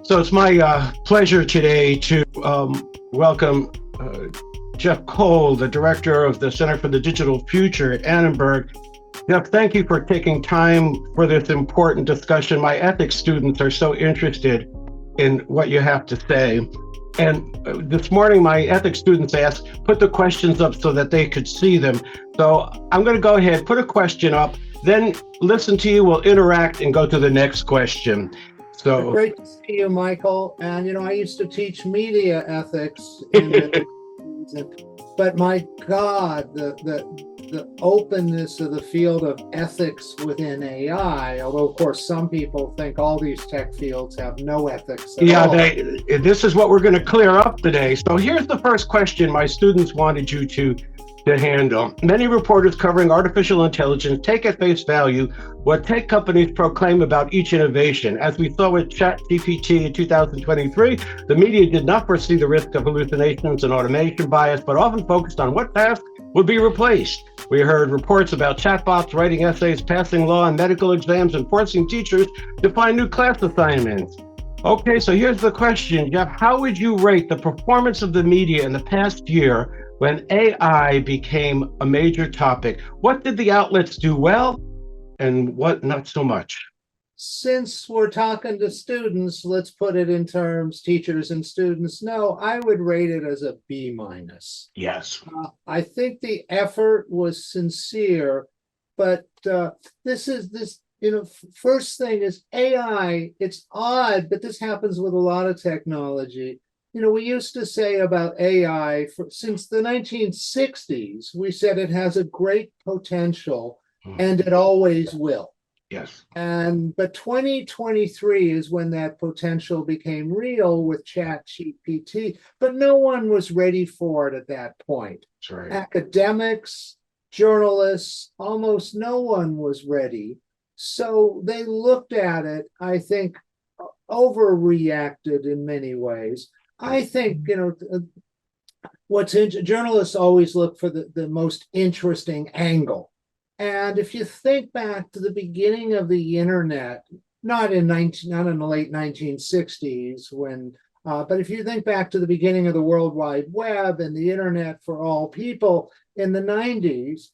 So it's my pleasure today to welcome Jeff Cole, the director of the Center for the Digital Future at Annenberg. Jeff, thank you for taking time for this important discussion. My ethics students are so interested in what you have to say. And this morning, my ethics students asked, put the questions up so that they could see them. So I'm going to go ahead, put a question up, then listen to you, we'll interact and go to the next question. So great to see you, Michael. And I used to teach media ethics in but my God, the openness of the field of ethics within AI, although of course some people think all these tech fields have no ethics at all. This is what we're going to clear up today. So here's the first question my students wanted you to handle. Many reporters covering artificial intelligence take at face value what tech companies proclaim about each innovation. As we saw with ChatGPT in 2023, the media did not foresee the risk of hallucinations and automation bias, but often focused on what tasks would be replaced. We heard reports about chatbots writing essays, passing law and medical exams, and forcing teachers to find new class assignments. Okay, so here's the question, Jeff. How would you rate the performance of the media in the past year when AI became a major topic? What did the outlets do well and what not so much? Since we're talking to students, let's put it in terms, teachers and students. No, I would rate it as a B minus. Yes. I think the effort was sincere, but first thing is AI, it's odd, but this happens with a lot of technology. We used to say about AI since the 1960s, we said it has a great potential and it always will. Yes. But 2023 is when that potential became real with ChatGPT, but no one was ready for it at that point. That's right. Academics, journalists, almost no one was ready. So they looked at it, I think, overreacted in many ways. I think, journalists always look for the most interesting angle. And if you think back to the beginning of the internet, not in the late 1960s, but if you think back to the beginning of the World Wide Web and the internet for all people in the 90s,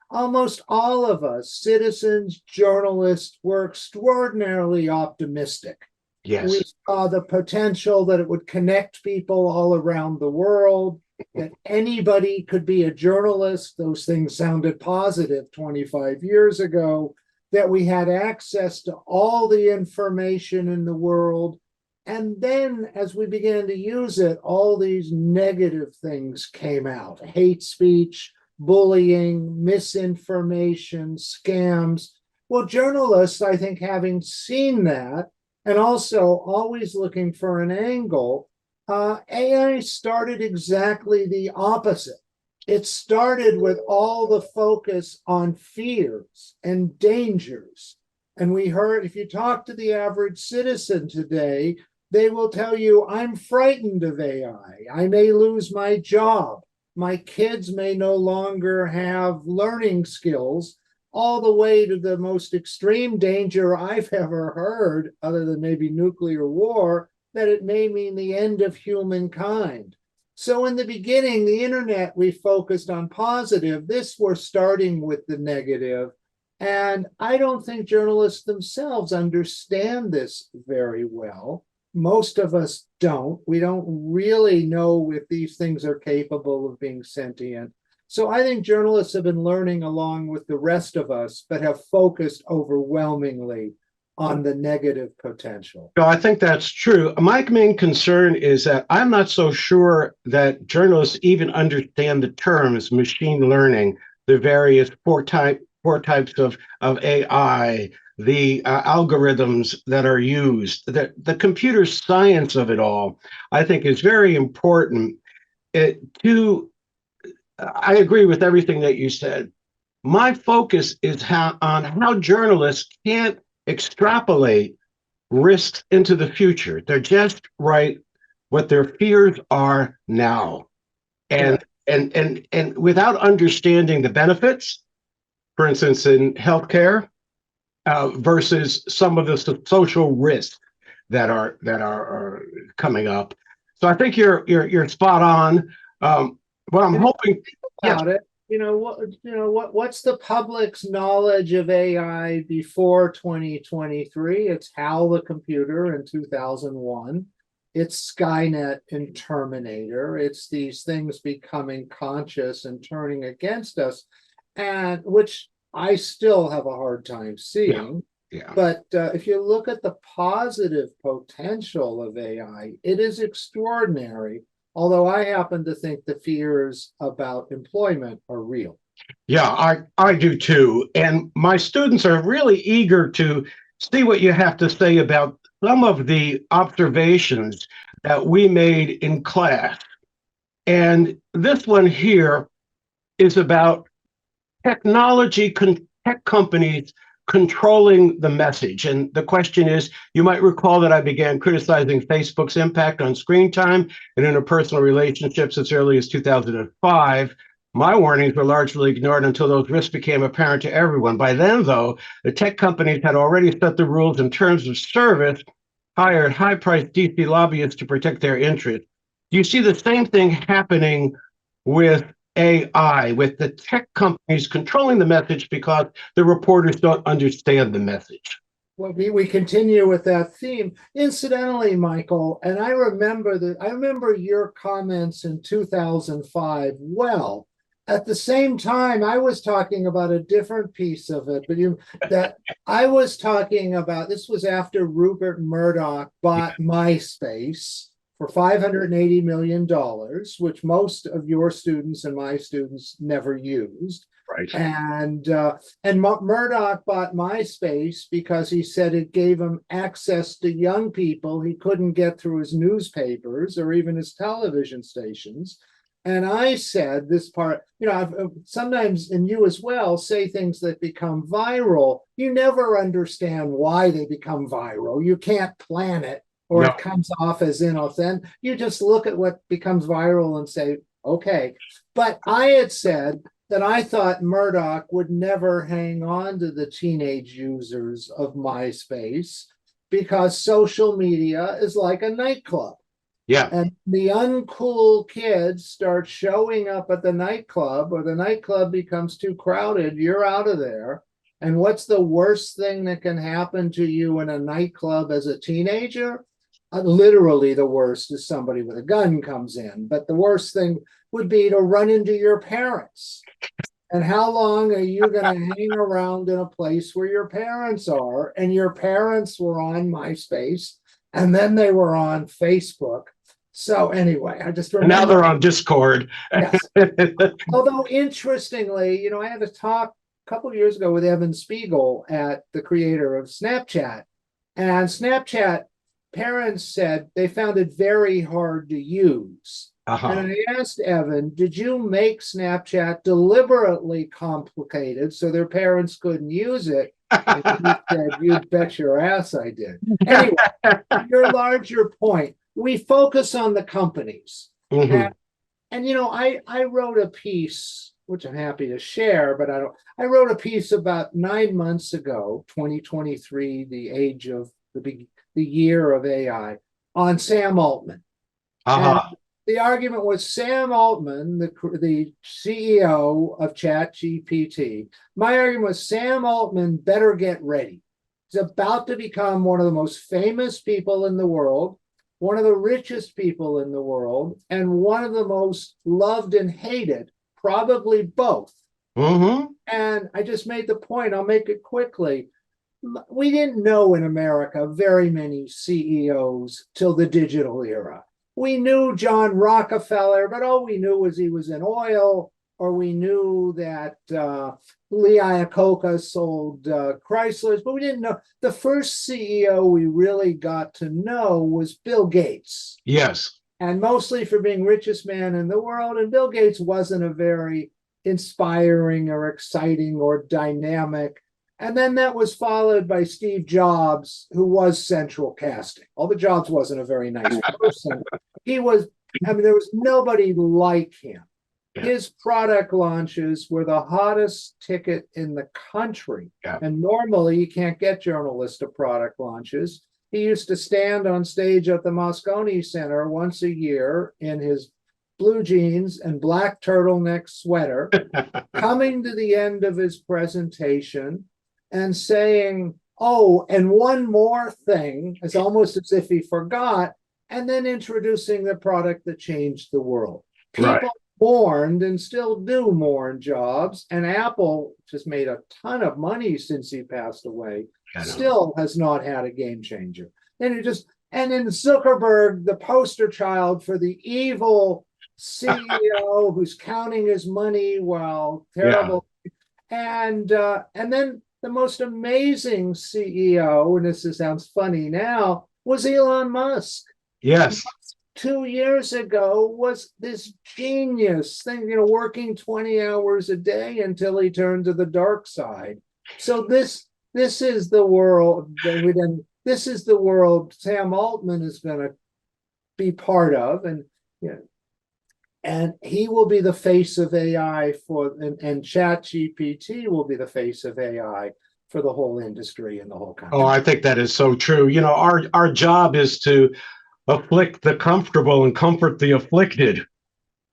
almost all of us, citizens, journalists, were extraordinarily optimistic. Yes. We saw the potential that it would connect people all around the world, that anybody could be a journalist. Those things sounded positive 25 years ago, that we had access to all the information in the world. And then as we began to use it, all these negative things came out: hate speech, bullying, misinformation, scams. Well, journalists, I think, having seen that, and also always looking for an angle, AI started exactly the opposite. It started with all the focus on fears and dangers. And we heard, if you talk to the average citizen today, they will tell you, I'm frightened of AI. I may lose my job. My kids may no longer have learning skills, all the way to the most extreme danger I've ever heard, other than maybe nuclear war, that it may mean the end of humankind. So in the beginning, the internet, we focused on positive. This, we're starting with the negative. And I don't think journalists themselves understand this very well. Most of us don't. We don't really know if these things are capable of being sentient. So I think journalists have been learning along with the rest of us, but have focused overwhelmingly on the negative potential. I think that's true. My main concern is that I'm not so sure that journalists even understand the terms machine learning, the various four types of AI, the algorithms that are used, the computer science of it all, I think is very important. I agree with everything that you said. My focus is on how journalists can't extrapolate risks into the future. They're just write what their fears are now. And without understanding the benefits, for instance, in healthcare, versus some of the social risks are coming up. So I think you're spot on. What I'm hoping, yes, About it. What's the public's knowledge of AI before 2023? It's HAL the computer in 2001. It's Skynet in Terminator. It's these things becoming conscious and turning against us, and which I still have a hard time seeing. yeah. But if you look at the positive potential of AI, it is extraordinary. Although I happen to think the fears about employment are real. Yeah, I do too. And my students are really eager to see what you have to say about some of the observations that we made in class. And this one here is about tech companies controlling the message. And the question is, you might recall that I began criticizing Facebook's impact on screen time and interpersonal relationships as early as 2005. My warnings were largely ignored until those risks became apparent to everyone. By then, though, the tech companies had already set the rules in terms of service, hired high-priced DC lobbyists to protect their interests. Do you see the same thing happening with AI, with the tech companies controlling the message because the reporters don't understand the message? Well, we continue with that theme. Incidentally, Michael, and I remember your comments in 2005 well. At the same time, I was talking about a different piece of it, but I was talking about, this was after Rupert Murdoch bought MySpace for $580 million, which most of your students and my students never used. Right. And Murdoch bought MySpace because he said it gave him access to young people he couldn't get through his newspapers or even his television stations. And I said this part, sometimes, and you as well, say things that become viral. You never understand why they become viral. You can't plan it, or No. it comes off as inauthentic. You just look at what becomes viral and say, okay. But I had said that I thought Murdoch would never hang on to the teenage users of MySpace because social media is like a nightclub. Yeah. And the uncool kids start showing up at the nightclub, or the nightclub becomes too crowded, you're out of there. And what's the worst thing that can happen to you in a nightclub as a teenager? Literally the worst is somebody with a gun comes in, but the worst thing would be to run into your parents. And how long are you going to hang around in a place where your parents are? And your parents were on MySpace, and then they were on Facebook. So anyway, I just remember. Now they're on Discord. Yes. Although interestingly, I had a talk a couple of years ago with Evan Spiegel, the creator of Snapchat. And Snapchat parents said they found it very hard to use. And I asked Evan, did you make Snapchat deliberately complicated so their parents couldn't use it? And he said, you'd bet your ass I did. Anyway, your larger point, we focus on the companies. Mm-hmm. And I wrote a piece, which I'm happy to share, but I wrote a piece about 9 months ago, 2023, the age of the year of AI, on Sam Altman. The argument was Sam Altman, the CEO of ChatGPT. My argument was Sam Altman better get ready. He's about to become one of the most famous people in the world, one of the richest people in the world, and one of the most loved and hated, probably both. Mm-hmm. And I just made the point, I'll make it quickly. We didn't know in America very many CEOs till the digital era. We knew John Rockefeller, but all we knew was he was in oil, or we knew that Lee Iacocca sold Chryslers, but we didn't know. The first CEO we really got to know was Bill Gates. Yes. And mostly for being richest man in the world. And Bill Gates wasn't a very inspiring or exciting or dynamic. And then that was followed by Steve Jobs, who was central casting. Although Jobs wasn't a very nice person. There was nobody like him. Yeah. His product launches were the hottest ticket in the country. Yeah. And normally you can't get journalists to product launches. he used to stand on stage at the Moscone Center once a year in his blue jeans and black turtleneck sweater, coming to the end of his presentation and saying, "Oh, and one more thing," it's almost as if he forgot, and then introducing the product that changed the world. People Right. mourned and still do mourn Jobs, and Apple just made a ton of money since he passed away, still has not had a game changer. And then Zuckerberg, the poster child for the evil CEO who's counting his money while terrible. And then the most amazing CEO, and this sounds funny now, was Elon Musk. Yes. 2 years ago was this genius thing, working 20 hours a day until he turned to the dark side. So this is the world this is the world Sam Altman is going to be part of, and he will be the face of AI and ChatGPT will be the face of AI for the whole industry and the whole country. Oh, I think that is so true. Our job is to afflict the comfortable and comfort the afflicted.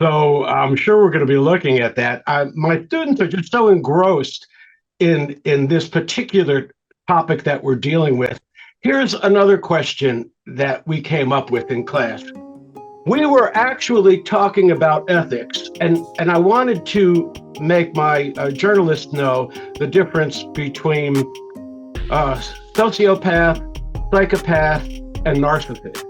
So I'm sure we're going to be looking at that. My students are just so engrossed in this particular topic that we're dealing with. Here's another question that we came up with in class. We were actually talking about ethics, and I wanted to make my journalists know the difference between sociopath, psychopath, and narcissist.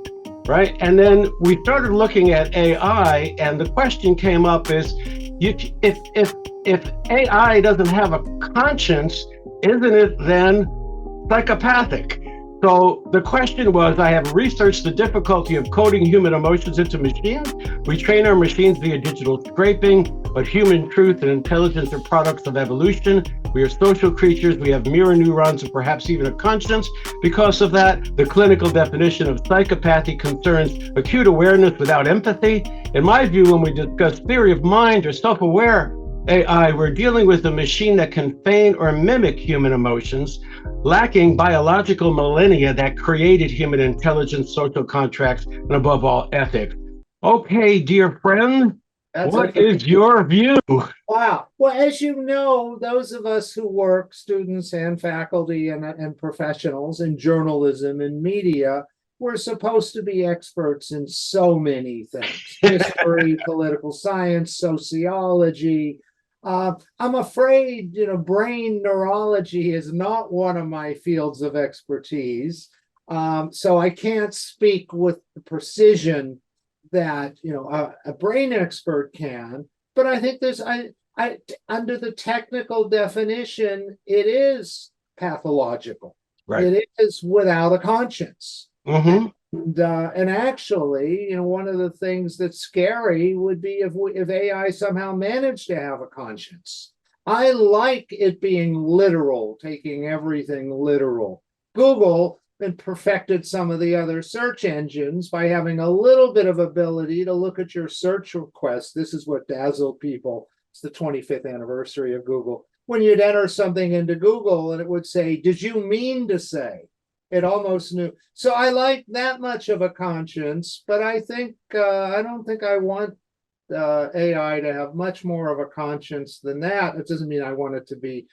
Right. And then we started looking at AI, and the question came up is, if AI doesn't have a conscience, isn't it then psychopathic? So the question was, I have researched the difficulty of coding human emotions into machines. We train our machines via digital scraping, but human truth and intelligence are products of evolution. We are social creatures. We have mirror neurons and perhaps even a conscience. Because of that, the clinical definition of psychopathy concerns acute awareness without empathy. In my view, when we discuss theory of mind or self-aware AI, we're dealing with a machine that can feign or mimic human emotions, lacking biological millennia that created human intelligence, social contracts, and above all, ethics. Okay, dear friend, what is your view? Wow. Well, as you know, those of us who work, students and faculty and professionals in journalism and media, we're supposed to be experts in so many things: history, political science, sociology. I'm afraid, brain neurology is not one of my fields of expertise. So I can't speak with the precision that, a brain expert can. But I think under the technical definition, it is pathological. Right. It is without a conscience. Mm-hmm. And actually, one of the things that's scary would be if AI somehow managed to have a conscience. I like it being literal, taking everything literal. Google perfected some of the other search engines by having a little bit of ability to look at your search requests. This is what dazzled people. It's the 25th anniversary of Google. When you'd enter something into Google and it would say, "Did you mean to say?" It almost knew. So I like that much of a conscience, but I don't think I want AI to have much more of a conscience than that. It doesn't mean I want it to be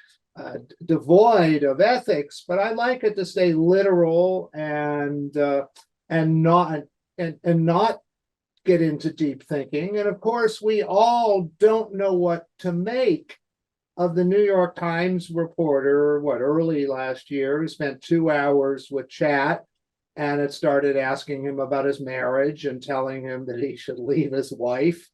devoid of ethics, but I like it to stay literal and not get into deep thinking. And of course, we all don't know what to make of the New York Times reporter, early last year, who spent 2 hours with Chat, and it started asking him about his marriage and telling him that he should leave his wife.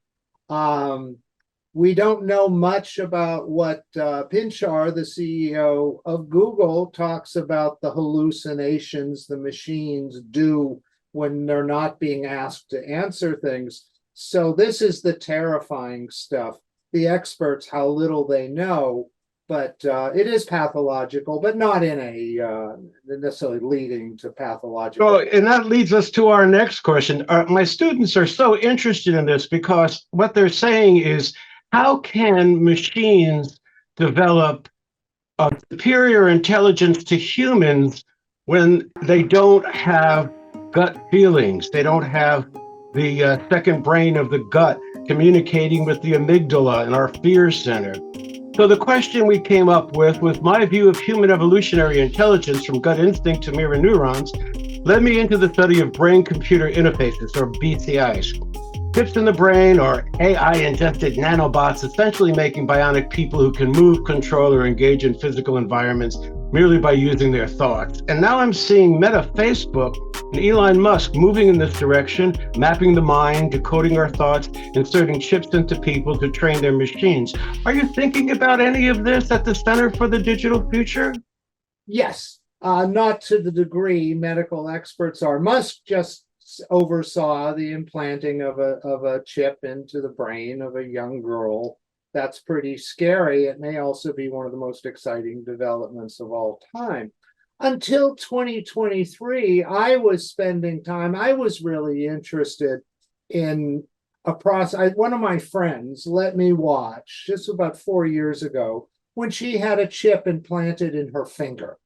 We don't know much about what Pinchar, the CEO of Google, talks about the hallucinations the machines do when they're not being asked to answer things. So this is the terrifying stuff. The experts, how little they know, but it is pathological, but not in a necessarily leading to pathological. So, and that leads us to our next question. My students are so interested in this because what they're saying is, how can machines develop a superior intelligence to humans when they don't have gut feelings. They don't have the second brain of the gut communicating with the amygdala and our fear center. So the question we came up with was my view of human evolutionary intelligence from gut instinct to mirror neurons led me into the study of brain-computer interfaces, or BCIs. Chips in the brain are AI-ingested nanobots, essentially making bionic people who can move, control, or engage in physical environments merely by using their thoughts. And now I'm seeing Meta, Facebook, and Elon Musk moving in this direction, mapping the mind, decoding our thoughts, inserting chips into people to train their machines. Are you thinking about any of this at the Center for the Digital Future? Yes, not to the degree medical experts are. Musk just oversaw the implanting of a chip into the brain of a young girl. That's pretty scary. It may also be one of the most exciting developments of all time. Until 2023, I was really interested in a process. One of my friends let me watch, just about 4 years ago, when she had a chip implanted in her finger.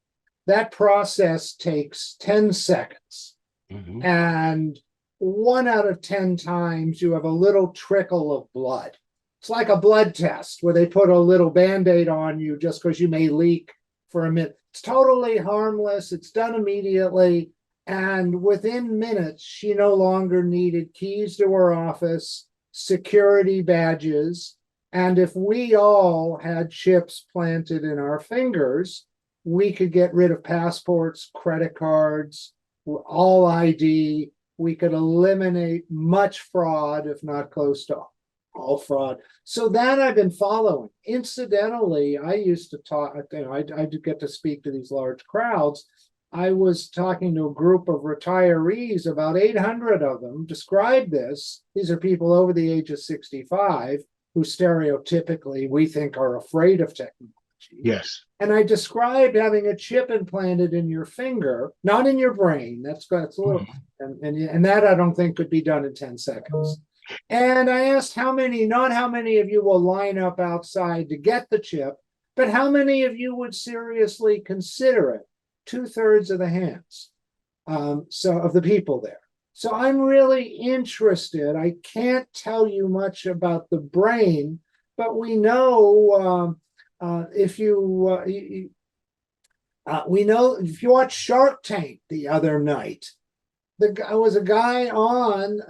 That process takes 10 seconds. Mm-hmm. And 1 out of 10 times you have a little trickle of blood. It's like a blood test where they put a little Band-Aid on you just because you may leak for a minute. It's totally harmless. It's done immediately. And within minutes, she no longer needed keys to her office, security badges. And if we all had chips planted in our fingers, we could get rid of passports, credit cards, all ID. We could eliminate much fraud, if not close to all fraud. So that I've been following. Incidentally, I used to talk, I do get to speak to these large crowds. I was talking to a group of retirees, about 800 of them described this. These are people over the age of 65 who stereotypically we think are afraid of technology. Yes. And I described having a chip implanted in your finger, not in your brain. That's a little, and that I don't think could be done in 10 seconds. And I asked not how many of you will line up outside to get the chip, but how many of you would seriously consider it? 2/3 of the hands, so of the people there. So I'm really interested. I can't tell you much about the brain, but we know we know if you watch Shark Tank the other night, there was a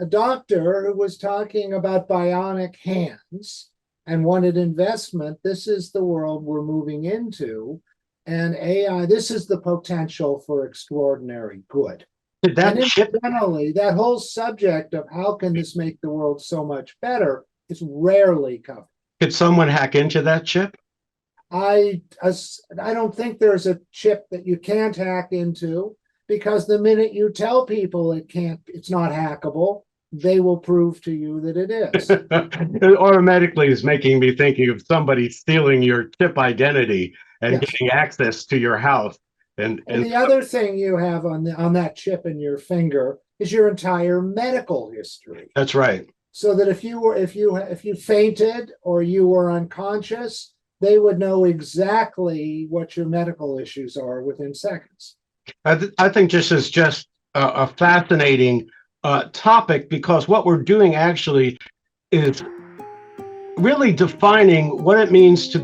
doctor who was talking about bionic hands and wanted investment. This is the world we're moving into. And AI, this is the potential for extraordinary good. And incidentally, that whole subject of how can this make the world so much better is rarely covered. Could someone hack into that chip? I don't think there's a chip that you can't hack into, because the minute you tell people it's not hackable, they will prove to you that it is. It automatically is making me thinking of somebody stealing your chip identity and getting access to your house. And the other thing you have on that chip in your finger is your entire medical history. That's right. So that if you fainted or you were unconscious, they would know exactly what your medical issues are within seconds. I think this is just a fascinating topic, because what we're doing actually is really defining what it means to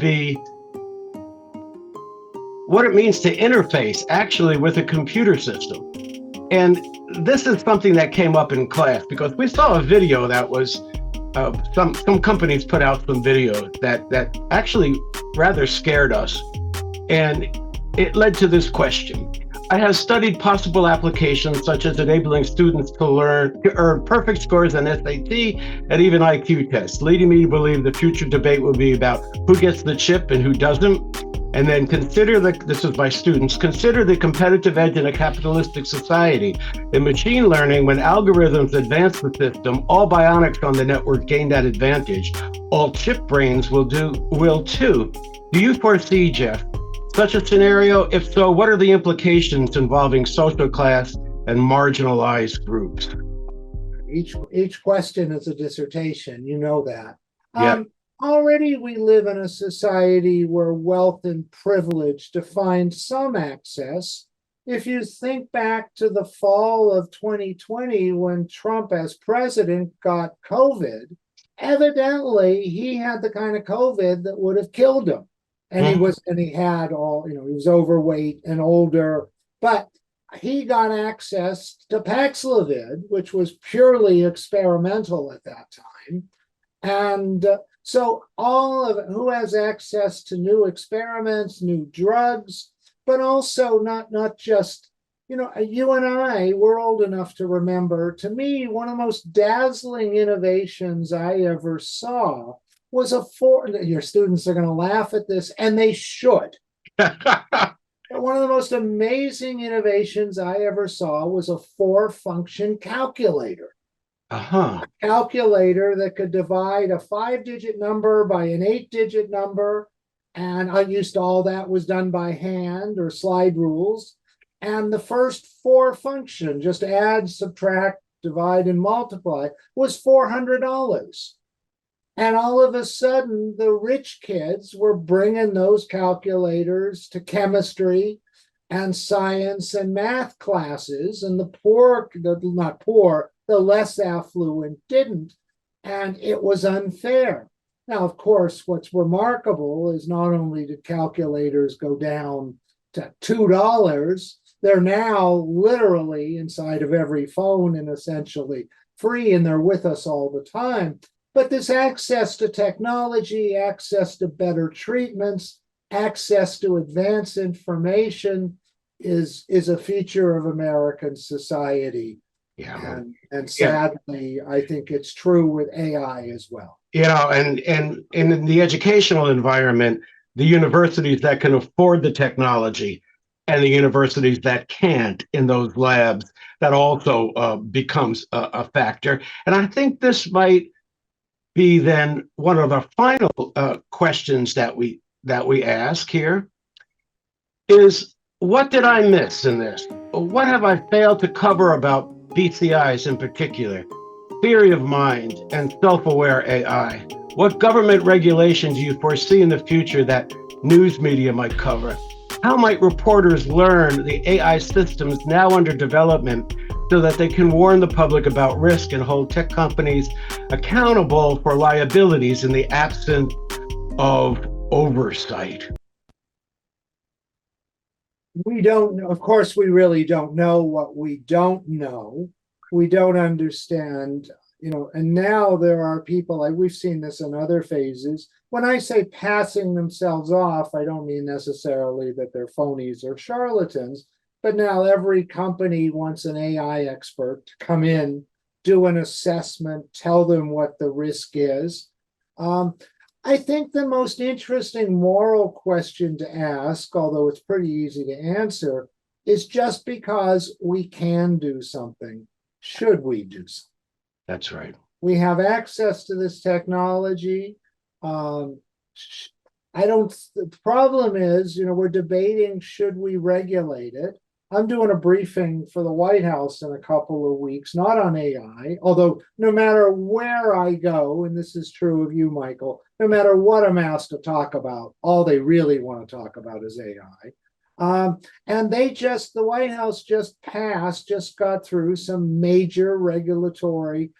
interface actually with a computer system. And this is something that came up in class, because we saw a video that was some companies put out some videos that actually rather scared us. And it led to this question. I have studied possible applications such as enabling students to earn perfect scores on SAT and even IQ tests, leading me to believe the future debate will be about who gets the chip and who doesn't. And then this is by students, consider the competitive edge in a capitalistic society. In machine learning, when algorithms advance the system, all bionics on the network gain that advantage. All chip brains will too. Do you foresee, Jeff, such a scenario? If so, what are the implications involving social class and marginalized groups? Each question is a dissertation, you know that. Yeah. Already we live in a society where wealth and privilege define some access, if you think back to the fall of 2020 when Trump as president got COVID, evidently he had the kind of COVID that would have killed him. And he had all, he was overweight and older, but he got access to Paxlovid, which was purely experimental at that time. And so all of it, who has access to new experiments, new drugs, but also not just, you and I, we're old enough to remember, to me, one of the most dazzling innovations I ever saw was your students are going to laugh at this, and they should. One of the most amazing innovations I ever saw was a 4-function calculator. A calculator that could divide a 5-digit number by an 8-digit number. And all that was done by hand or slide rules. And the first 4 function, just add, subtract, divide, and multiply, was $400. And all of a sudden, the rich kids were bringing those calculators to chemistry and science and math classes, and the less affluent didn't. And it was unfair. Now, of course, what's remarkable is not only did calculators go down to $2, they're now literally inside of every phone and essentially free, and they're with us all the time. But this access to technology, access to better treatments, access to advanced information is a feature of American society. Yeah. And sadly, I think it's true with AI as well. And in the educational environment, the universities that can afford the technology and the universities that can't in those labs, that also becomes a factor. And I think this might be then one of the final questions that we ask here is, what did I miss in this? What have I failed to cover about BCIs in particular, theory of mind, and self-aware AI? What government regulations do you foresee in the future that news media might cover? How might reporters learn the AI systems now under development so that they can warn the public about risk and hold tech companies accountable for liabilities in the absence of oversight? We don't know. Of course, we really don't know what we don't know. We don't understand, and now there are people, we've seen this in other phases. When I say passing themselves off, I don't mean necessarily that they're phonies or charlatans, but now every company wants an AI expert to come in, do an assessment, tell them what the risk is. I think the most interesting moral question to ask, although it's pretty easy to answer, is just because we can do something, should we do something? That's right. We have access to this technology. The problem is, we're debating, should we regulate it? I'm doing a briefing for the White House in a couple of weeks, not on AI, although no matter where I go, and this is true of you, Michael, no matter what I'm asked to talk about, all they really want to talk about is AI. And the White House just got through some major regulatory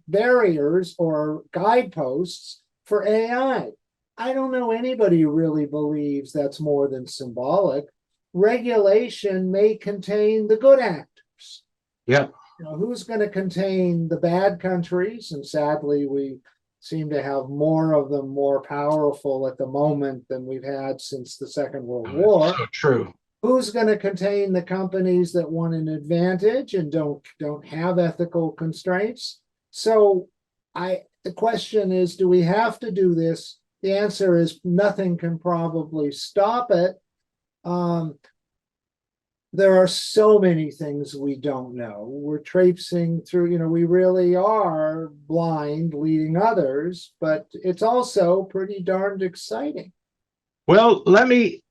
barriers or guideposts for AI. I don't know anybody who really believes that's more than symbolic. Regulation may contain the good actors. Yeah. Who's going to contain the bad countries? And sadly, we seem to have more of them more powerful at the moment than we've had since the Second World War. So true. Who's going to contain the companies that want an advantage and don't have ethical constraints? So the question is, do we have to do this? The answer is nothing can probably stop it. There are so many things we don't know. We're traipsing through, we really are blind leading others, but it's also pretty darned exciting. Well, let me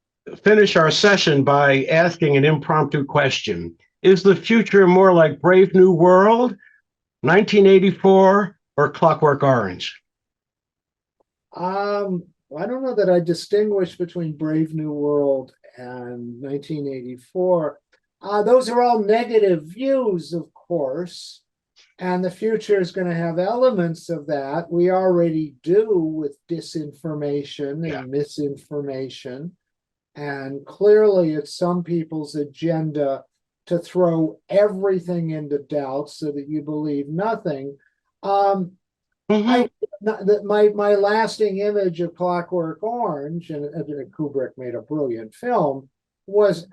finish our session by asking an impromptu question. Is the future more like Brave New World, 1984, or Clockwork Orange? I don't know that I distinguish between Brave New World and 1984. Those are all negative views, of course, and the future is going to have elements of that. We already do with disinformation and misinformation, and clearly it's some people's agenda to throw everything into doubt so that you believe nothing. My lasting image of Clockwork Orange, and Kubrick made a brilliant film, was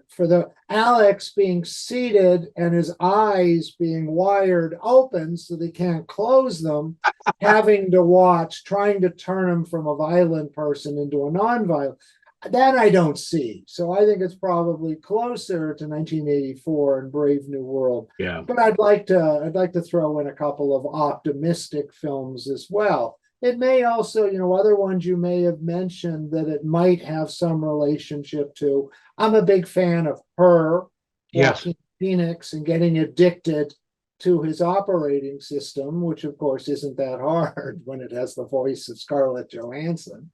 for the Alex being seated and his eyes being wired open so they can't close them, having to watch, trying to turn him from a violent person into a non-violent. That I don't see. So I think it's probably closer to 1984 and Brave New World. Yeah. But I'd like to throw in a couple of optimistic films as well. It may also, other ones you may have mentioned that it might have some relationship to. I'm a big fan of Her, Joaquin Phoenix, and getting addicted to his operating system, which of course isn't that hard when it has the voice of Scarlett Johansson.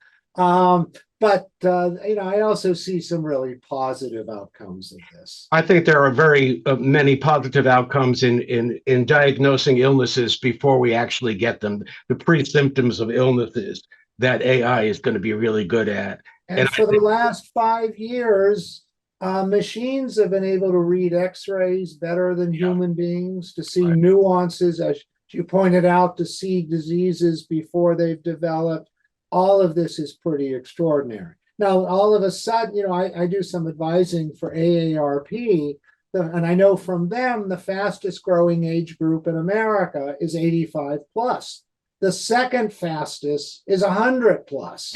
But I also see some really positive outcomes of this. I think there are very many positive outcomes in diagnosing illnesses before we actually get them. The pre-symptoms of illnesses that AI is going to be really good at. And for the last 5 years, machines have been able to read X-rays better than human beings, to see nuances, as you pointed out, to see diseases before they've developed. All of this is pretty extraordinary. Now, all of a sudden, I do some advising for AARP, and I know from them the fastest growing age group in America is 85 plus. The second fastest is 100 plus.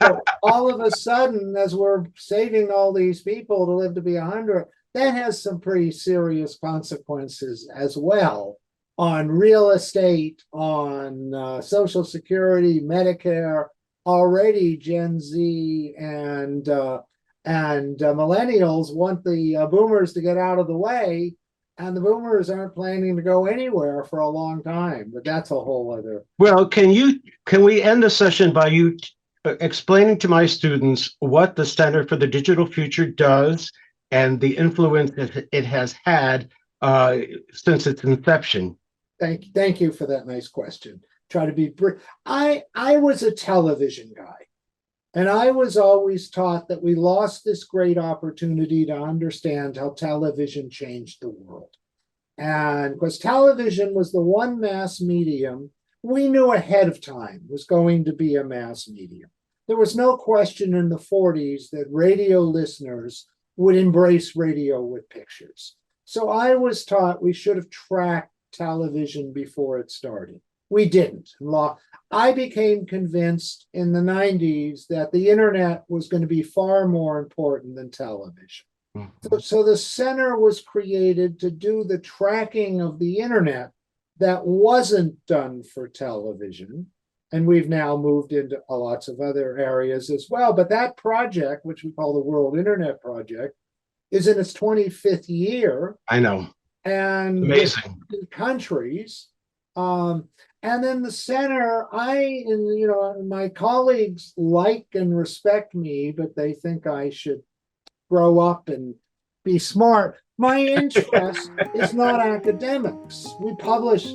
So all of a sudden, as we're saving all these people to live to be 100, that has some pretty serious consequences as well on real estate, on Social Security, Medicare. Already Gen Z and millennials want the boomers to get out of the way, and the boomers aren't planning to go anywhere for a long time. But that's a whole other. Well, can we end the session by you explaining to my students what the Center for the Digital Future does and the influence that it has had since its inception? Thank you for that nice question. Try to be brief. I was a television guy, and I was always taught that we lost this great opportunity to understand how television changed the world. And because television was the one mass medium we knew ahead of time was going to be a mass medium. There was no question in the 40s that radio listeners would embrace radio with pictures. So I was taught we should have tracked television before it started. We didn't. I became convinced in the 90s that the internet was going to be far more important than television. So the center was created to do the tracking of the internet that wasn't done for television. And we've now moved into lots of other areas as well. But that project, which we call the World Internet Project, is in its 25th year. I know. And amazing countries. And then the center, my colleagues like and respect me, but they think I should grow up and be smart. My interest is not academics. We publish,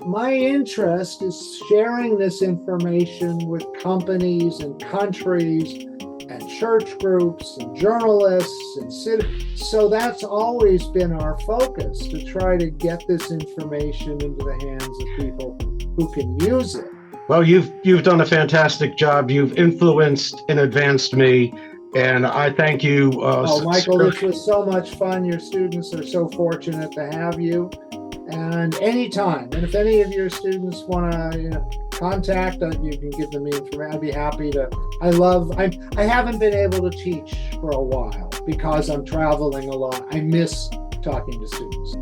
my interest is sharing this information with companies and countries and church groups and journalists and citizens. So that's always been our focus, to try to get this information into the hands of people who can use it. Well, you've done a fantastic job. You've influenced and advanced me, and I thank you. Michael, this was so much fun. Your students are so fortunate to have you. And anytime, and if any of your students want to contact, you can give them the information. I'd be happy to. I haven't been able to teach for a while because I'm traveling a lot. I miss talking to students.